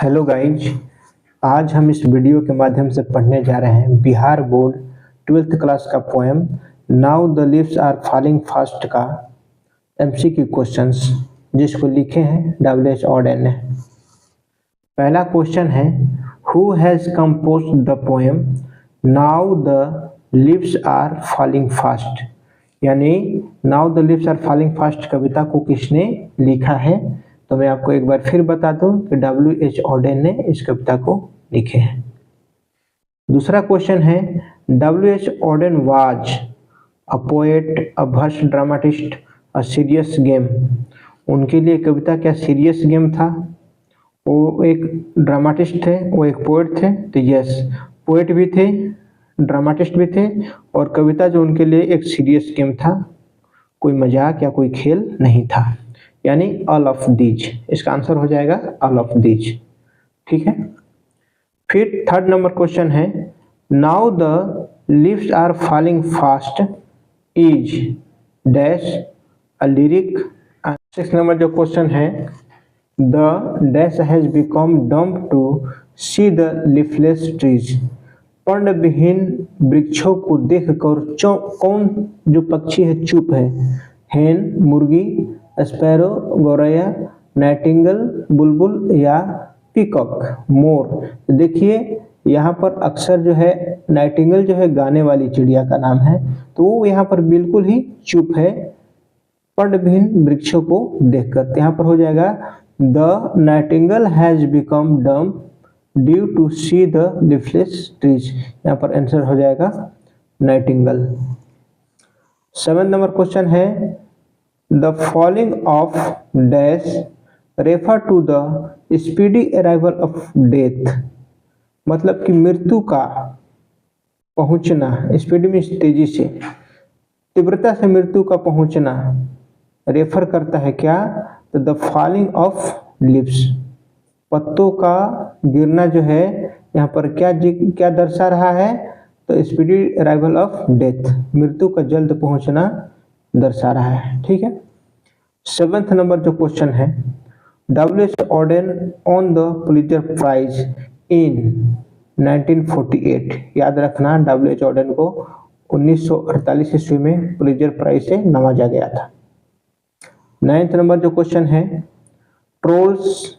Hello guys. आज हम इस वीडियो के माध्यम से पढ़ने जा रहे हैं बिहार बोर्ड 12th क्लास का poem now the leaves are falling fast का एमसीक्यू क्वेश्चंस, जिसको लिखे हैं डब्ल्यू.एच. ऑडेन ने। पहला क्वेश्चन है, who has composed the poem now the leaves are falling fast, यानी now the leaves are falling fast कविता को किसने लिखा है। तो मैं आपको एक बार फिर बता दूं कि डब्ल्यू.एच. ऑडेन ने इस कविता को लिखे हैं। दूसरा क्वेश्चन है, W H. Auden was a poet, a verse dramatist, a serious game. उनके लिए कविता क्या सीरियस गेम था? वो एक ड्रामाटिस्ट थे, वो एक पोएट थे। तो यस, पोएट भी थे, ड्रामाटिस्ट भी थे, और कविता जो उनके लिए एक सीरियस गेम था, कोई मजाक या कोई खेल नहीं था, यानी ऑल ऑफ दीज। इसका आंसर हो जाएगा ऑल ऑफ दीज। ठीक है। फिर थर्ड नंबर क्वेश्चन है, now the leaves are falling fast is dash a lyric. Six number जो क्वेश्चन है, the dash has become dumb to see the leafless trees. पर्णविहीन वृक्षों को देखकर कौन जो पक्षी है चुप है? हेन मुर्गी, स्पैरो गौरैया, नाइटिंगेल बुलबुल, या पीकॉक मोर। देखिए यहाँ पर अक्सर जो है नाइटिंगेल जो है गाने वाली चिड़िया का नाम है, तो वो यहाँ पर बिल्कुल ही चुप है पर्णविहीन वृक्षों को देखकर। यहाँ पर हो जाएगा the nightingale has become dumb due to see the leafless trees. यहाँ पर आंसर हो जाएगा नाइटिंगेल। 7 नंबर क्वेश्चन है, the falling of dash refer to the speedy arrival of death. मतलब कि मृत्यु का पहुंचना, स्पीडी में तेजी से, तीव्रता से मृत्यु का पहुंचना रेफर करता है क्या? तो द फॉलिंग ऑफ लीव्स, पत्तों का गिरना जो है यहाँ पर क्या दर्शा रहा है? तो स्पीडी अराइवल ऑफ डेथ, मृत्यु का जल्द पहुंचना दर्शा रहा है। ठीक है। 7th नंबर जो क्वेश्चन है, W H. Auden on the Pulitzer prize in 1948। याद रखना, डब्ल्यू.एच. ऑडेन को 1948 ईस्वी में पुलित्जर प्राइज से नवाजा गया था। 9th नंबर जो क्वेश्चन है, trolls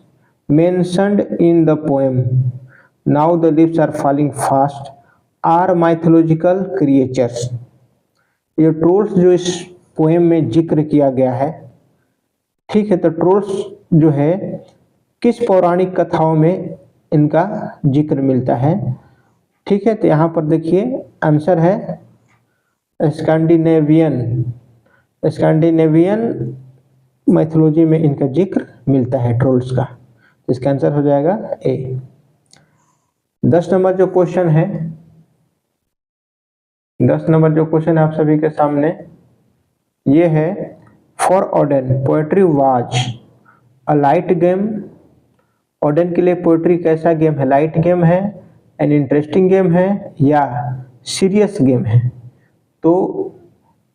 mentioned in the poem now the leaves are falling fast are mythological creatures. ये ट्रोल्स जो इस पोएम में जिक्र किया गया है, ठीक है, तो ट्रोल्स जो है किस पौराणिक कथाओं में इनका जिक्र मिलता है? ठीक है, तो यहाँ पर देखिए आंसर है स्कैंडिनेवियन मैथोलॉजी में इनका जिक्र मिलता है ट्रोल्स का। इसका आंसर हो जाएगा ए। 10 नंबर जो क्वेश्चन है, 10 नंबर जो क्वेश्चन है आप सभी के सामने ये है, for Odean poetry was a light game. Odean के लिए पोएट्री कैसा गेम है? लाइट गेम है, एन इंटरेस्टिंग गेम है, या सीरियस गेम है? तो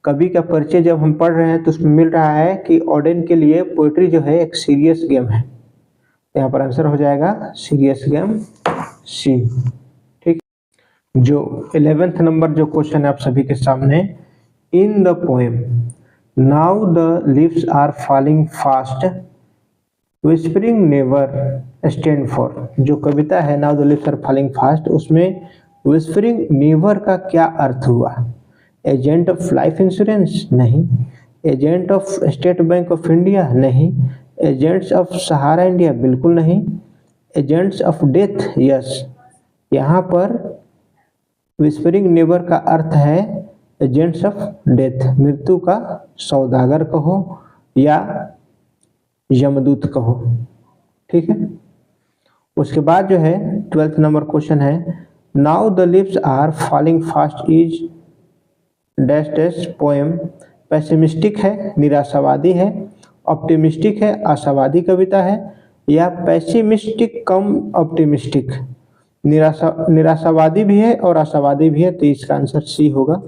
कवि का परिचय जब हम पढ़ रहे हैं तो उसमें मिल रहा है कि ऑडेन के लिए पोएट्री जो है एक सीरियस गेम है। यहाँ पर आंसर हो जाएगा सीरियस गेम, सी। ठीक। जो 11th नंबर जो क्वेश्चन है आप सभी के सामने, in the poem now the leaves are falling fast whispering never stand for. जो कविता है now the leaves are falling fast, उसमें विस्परिंग नेवर का क्या अर्थ हुआ? Agent of life insurance? नहीं। Agent of State Bank of India? नहीं। Agents of Sahara India? बिल्कुल नहीं। Agents of death? यस। यहाँ पर विस्परिंग नेवर का अर्थ है एजेंट्स ऑफ डेथ, मृत्यु का सौदागर कहो या यमदूत कहो। ठीक है। उसके बाद जो है 12th नंबर क्वेश्चन है, now the leaves are falling fast is dash dash poem pessimistic है, निराशावादी है, ऑप्टिमिस्टिक है, आशावादी कविता है, या पैसिमिस्टिक कम ऑप्टिमिस्टिक, निराशावादी भी है और आशावादी भी है। तो इसका आंसर सी होगा।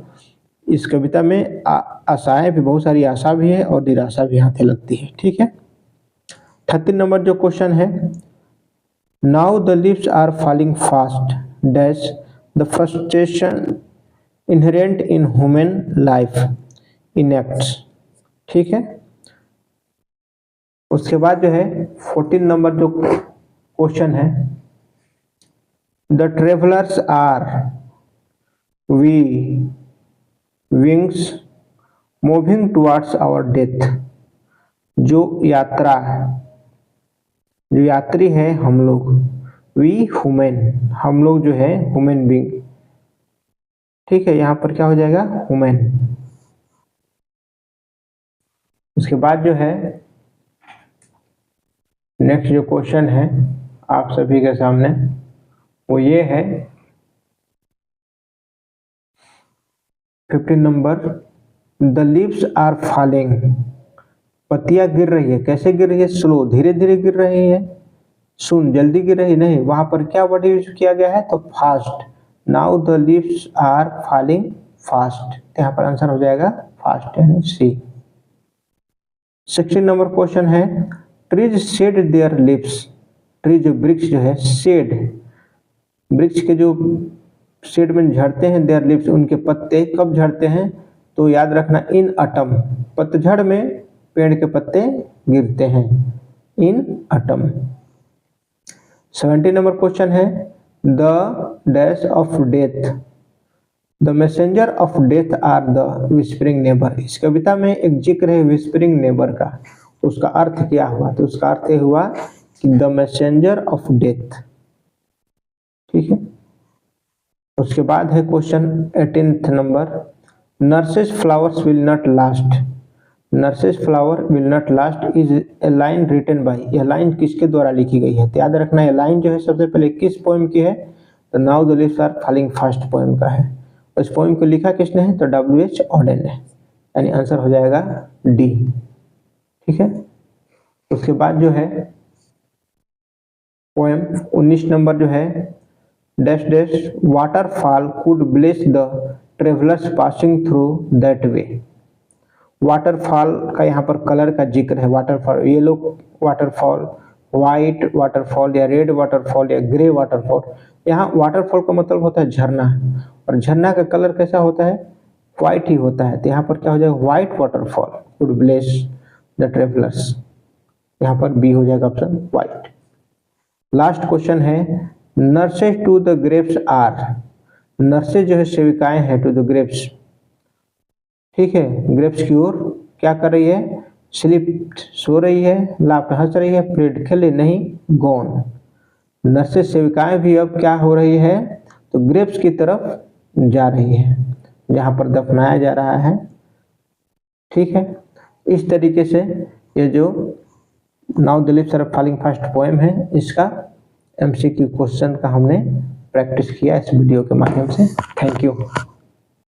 इस कविता में आशाएं भी, बहुत सारी आशा भी है और निराशा भी हाथ लगती है। ठीक है। 38 नंबर जो क्वेश्चन है, now the leaves are falling fast dash the frustration inherent in human life enacts. ठीक है, उसके बाद जो है 14 नंबर जो क्वेश्चन है, the travellers are we wings moving towards our death. जो यात्री है हम लोग, वी ह्यूमन, हम लोग जो है ह्यूमन बींग। ठीक है, यहाँ पर क्या हो जाएगा, ह्यूमन। उसके बाद जो है नेक्स्ट जो क्वेश्चन है आप सभी के सामने वो ये है 15 number, the leaves are falling. पत्तियां गिर रही है, कैसे गिर रही है, स्लो, धीरे धीरे गिर रही है, सुन, जल्दी गिर रही नहीं। वहां पर क्या वर्ड यूज किया गया है, तो fast. Now the leaves are falling fast, यहाँ पर आंसर हो जाएगा फास्ट यानी सी। 16 नंबर क्वेश्चन है, trees shed their leaves. Tree जो वृक्ष जो है, शेड, वृक्ष के जो शेड में झड़ते हैं, देयर लीव्स, उनके पत्ते कब झड़ते हैं, तो याद रखना इन ऑटम, पतझड़ में पेड़ के पत्ते गिरते हैं, इन ऑटम। 17 नंबर क्वेश्चन है, the dash of death, the messenger of death are the whispering neighbour. इस कविता में एक जिक्र है विस्परिंग नेबर का, तो उसका अर्थ क्या हुआ, तो उसका अर्थ हुआ कि द मैसेंजर ऑफ डेथ। ठीक है, उसके बाद है question 18 number, nurses flowers will not last. Nurses flower will not last is a line written by. यह लाइन किसके द्वारा लिखी गई है, तो याद रखना यह लाइन जो है सबसे पहले किस पोएम की है, तो now the leaves are falling fast poem का है। उस पोएम को लिखा किसने है, तो W.H. ऑडेन ने, यानी आंसर हो जाएगा डी। ठीक है, उसके बाद जो है पोएम 19 नंबर जो है, dash dash waterfall could bless the travellers passing through that way. Waterfall का यहाँ पर कलर का जिक्र है, waterfall, yellow waterfall, white waterfall या रेड वाटरफॉल या ग्रे वाटरफॉल। यहाँ वाटरफॉल का मतलब होता है झरना, और झरना का कलर कैसा होता है, व्हाइट ही होता है, तो यहाँ पर क्या हो जाएगा, white waterfall could bless the travellers, यहाँ पर बी हो जाएगा ऑप्शन व्हाइट। लास्ट क्वेश्चन है, nurses to the grapes are. Nurses जो है सेविकाएं हैं, टू द ग्रेप्स, ठीक है, ग्रेप्स की ओर क्या कर रही है, स्लीप, सो रही है, लाफ्ट, हंस रही है, प्लेड, खेले नहीं, गॉन। नर्सेस सेविकाएं भी अब क्या हो रही है, तो ग्रेप्स की तरफ जा रही है, जहां पर दफनाया जा रहा है। ठीक है, इस तरीके से ये जो now the leaves are falling fast poem है, इसका MCQ क्वेश्चन का हमने प्रैक्टिस किया इस वीडियो के माध्यम से। Thank you.